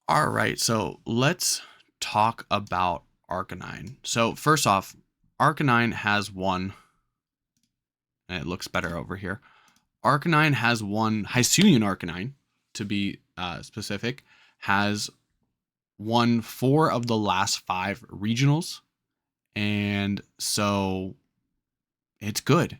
All right, so let's talk about Arcanine. So first off, Arcanine has one, and it looks better over here. Arcanine has one, Hisuian Arcanine, to be specific, has won 4 of the last 5 regionals, and so it's good.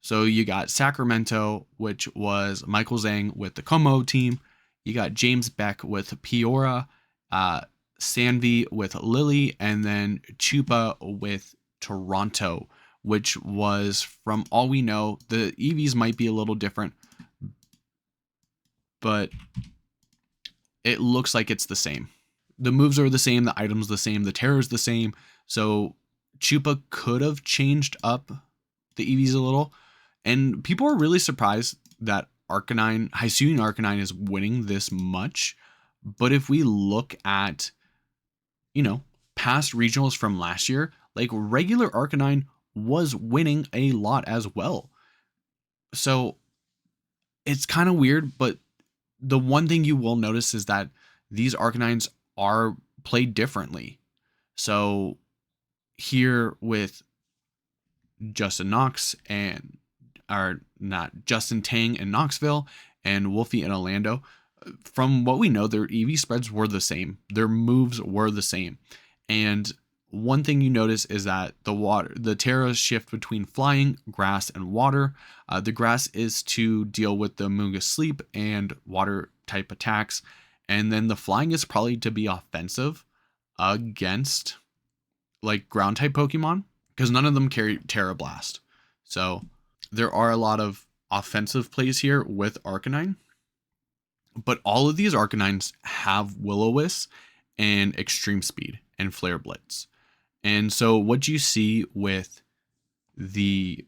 So you got Sacramento, which was Michael Zhang with the Como team. You got James Beck with Peora, uh, Sanvi with Lily, and then Chupa with Toronto, which was, from all we know, the EVs might be a little different, but it looks like it's the same. The moves are the same, the items the same, the terror's the same. So Chupa could have changed up the EVs a little. And people are really surprised that Arcanine, Hisuian Arcanine is winning this much. But if we look at, past regionals from last year, like regular Arcanine was winning a lot as well. So it's kind of weird, but the one thing you will notice is that these Arcanines are played differently. So here with Justin Knox and are not Justin Tang in Knoxville and Wolfie in Orlando. From what we know, their EV spreads were the same. Their moves were the same. And one thing you notice is that the Terra shift between flying, grass, and water. The grass is to deal with the Munga sleep and water type attacks. And then the flying is probably to be offensive against like ground type Pokemon, because none of them carry Terra Blast. So there are a lot of offensive plays here with Arcanine, but all of these Arcanines have Will-O-Wisp and Extreme Speed and Flare Blitz. And so what you see with the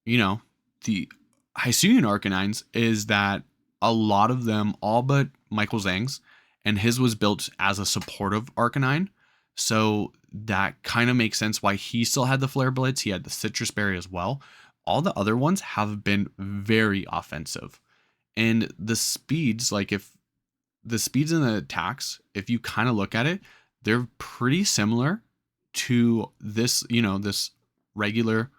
Hisuian Arcanines is that a lot of them, all but Michael Zhang's, and his was built as a supportive Arcanine. So that kind of makes sense why he still had the Flare Blitz. He had the Citrus Berry as well. All the other ones have been very offensive. And the speeds, like if the speeds and the attacks, if you kind of look at it, they're pretty similar to this, this regular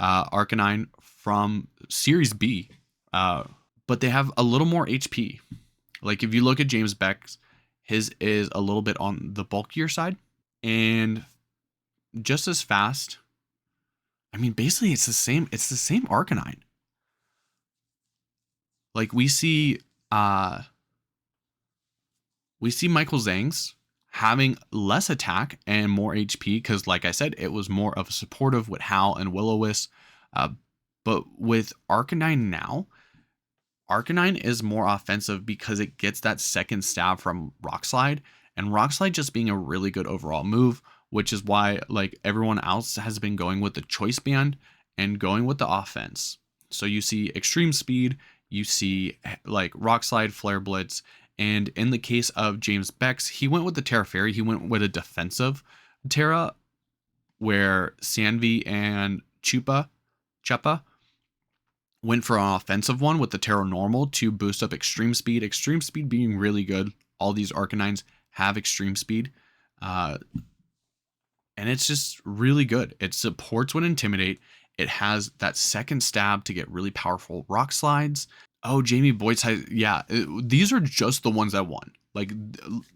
Arcanine from Series B. But they have a little more HP. Like if you look at James Beck's, his is a little bit on the bulkier side and just as fast. I mean, basically it's the same Arcanine. Like we see Michael Zhang's having less attack and more HP because, like I said, it was more of a supportive with Hal and Will-O-Wisp. But with Arcanine now, Arcanine is more offensive because it gets that second stab from Rock Slide, and Rock Slide just being a really good overall move, which is why like everyone else has been going with the Choice Band and going with the offense. So you see Extreme Speed, you see like Rock Slide, Flare Blitz, and in the case of James Beck's, he went with the Terra Fairy. He went with a defensive Terra, where Sanvi and Chupa went for an offensive one with the Terra Normal to boost up Extreme Speed. Extreme Speed being really good. All these Arcanines have Extreme Speed. And it's just really good. It supports when Intimidate. It has that second stab to get really powerful Rock Slides. Oh, Jamie Boyd's these are just the ones that won. Like,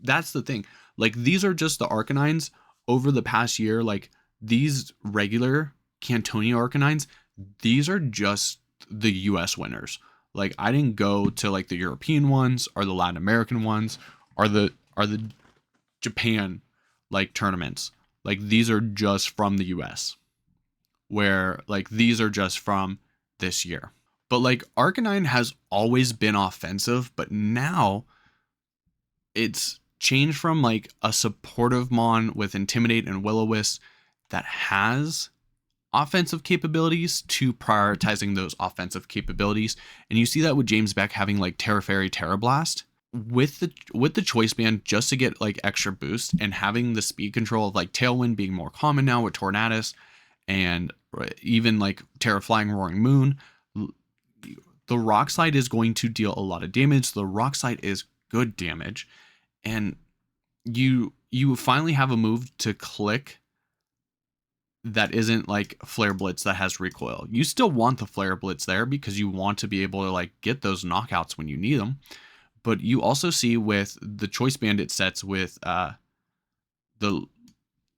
that's the thing. Like, these are just the Arcanines over the past year. Like, these regular Kantoian Arcanines, these are just the US winners. Like, I didn't go to like the European ones or the Latin American ones or the Japan like tournaments. Like, these are just from the US, where like these are just from this year. But like Arcanine has always been offensive, but now it's changed from like a supportive mon with Intimidate and Will-O-Wisp that has offensive capabilities to prioritizing those offensive capabilities. And you see that with James Beck having like Terra Fairy, Terra Blast with the Choice Band just to get like extra boost, and having the speed control of like Tailwind being more common now with Tornadus, and even like Terra Flying, Roaring Moon. The Rock Slide is going to deal a lot of damage. The Rock Slide is good damage. And you finally have a move to click that isn't like Flare Blitz that has recoil. You still want the Flare Blitz there because you want to be able to like get those knockouts when you need them. But you also see with the Choice Bandit sets with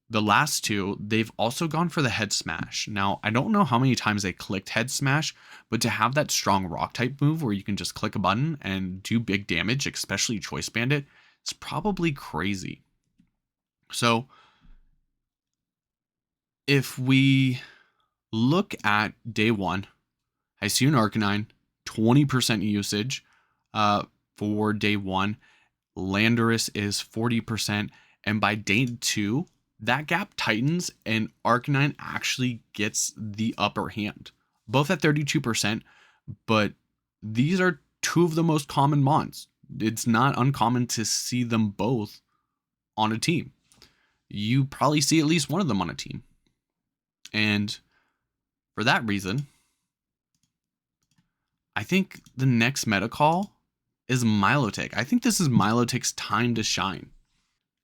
the last two, they've also gone for the Head Smash. Now, I don't know how many times they clicked Head Smash, but to have that strong rock type move where you can just click a button and do big damage, especially Choice Bandit, it's probably crazy. So if we look at day one, Hisuian Arcanine, 20% usage for day one. Landorus is 40%. And by day two, that gap tightens and Arcanine actually gets the upper hand. Both at 32%, but these are two of the most common mons. It's not uncommon to see them both on a team. You probably see at least one of them on a team. And for that reason, I think the next meta call is Milotic. I think this is Milotic's time to shine.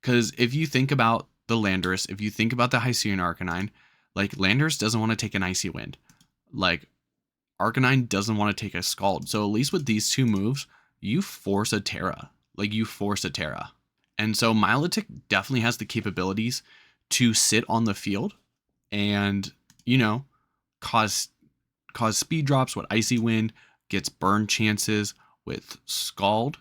Because if you think about the Landorus, if you think about the Hisuian Arcanine, like Landorus doesn't want to take an Icy Wind. Like Arcanine doesn't want to take a Scald. So at least with these two moves, you force a Terra. Like you force a Terra. And so Milotic definitely has the capabilities to sit on the field and, you know, cause speed drops with Icy Wind, gets burn chances with Scald.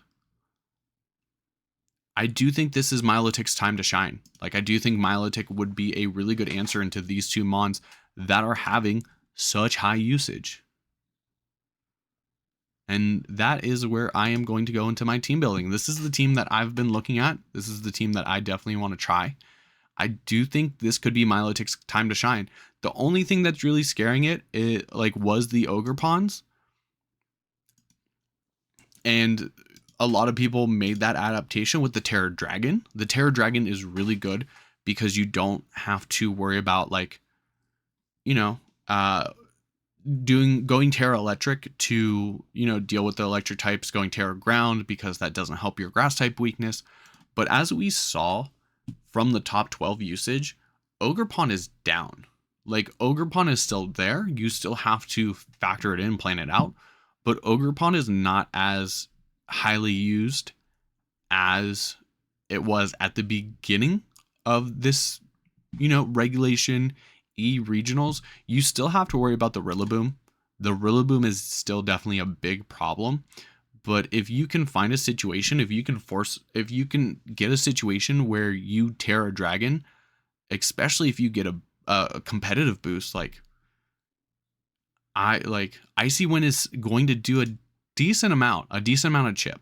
I do think this is Milotic's time to shine. Like I do think Milotic would be a really good answer into these two mons that are having such high usage. And that is where I am going to go into my team building. This is the team that I've been looking at. This is the team that I definitely want to try. I do think this could be Milotic's time to shine. The only thing that's really scaring it was the Ogre Pawns. And a lot of people made that adaptation with the Terror Dragon. The Terror Dragon is really good because you don't have to worry about like, you know, going Terra Electric to, you know, deal with the electric types, going Terra Ground because that doesn't help your grass type weakness. But as we saw from the top 12 usage, Ogerpon is down. Like Ogerpon is still there. You still have to factor it in, plan it out. But Ogerpon is not as highly used as it was at the beginning of this, you know, regulation E regionals. You still have to worry about the Rillaboom. The Rillaboom is still definitely a big problem. But if you can find a situation, if you can get a situation where you tear a dragon, especially if you get a competitive boost, like Icy Wind is going to do a decent amount of chip.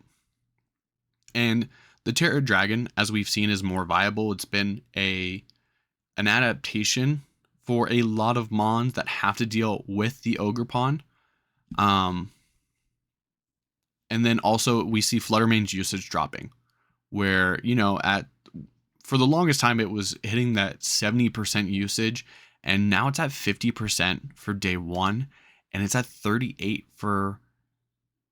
And the Terra Dragon, as we've seen, is more viable. It's been an adaptation for a lot of mons that have to deal with the Ogerpon. And then also we see Fluttermane's usage dropping, where, you know, for the longest time it was hitting that 70% usage, and now it's at 50% for day one, and it's at 38 for,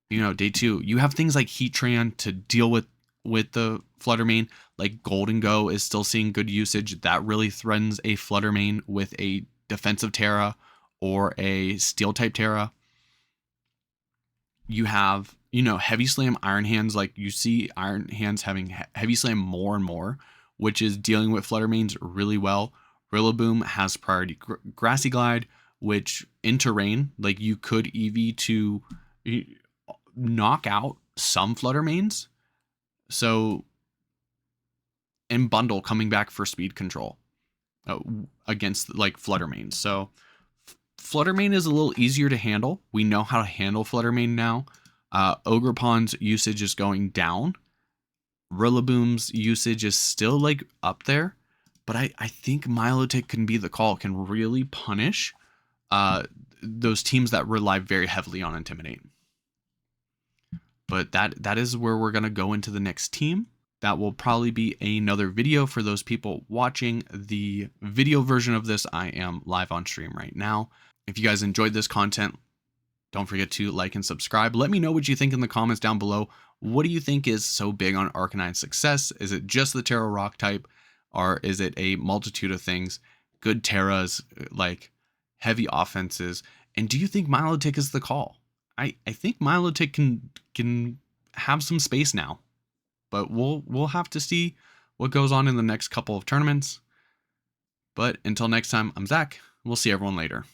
you know, day two. You have things like Heatran to deal with the Fluttermane, like Golden Go is still seeing good usage. That really threatens a Fluttermane with a defensive Terra or a Steel type Terra. You have, you know, Heavy Slam Iron Hands. Like you see Iron Hands having Heavy Slam more and more, which is dealing with Fluttermanes really well. Rillaboom has priority Grassy Glide, which in terrain, like you could EV to knock out some Fluttermanes. So, and Bundle coming back for speed control against like Fluttermane. So Fluttermane is a little easier to handle. We know how to handle Fluttermane now. Ogerpon's usage is going down. Rillaboom's usage is still like up there, but I think Milotic can be the call, can really punish those teams that rely very heavily on Intimidate. But that is where we're going to go into the next team. That will probably be another video for those people watching the video version of this. I am live on stream right now. If you guys enjoyed this content, Don't forget to like and subscribe. Let me know what you think in the comments down below. What do you think is so big on Arcanine's success? Is it just the Terra Rock type, or is it a multitude of things? Good Terras, like heavy offenses. And do you think Milotic is the call? I think Milotic can have some space now. But we'll have to see what goes on in the next couple of tournaments. But until next time, I'm Zach. We'll see everyone later.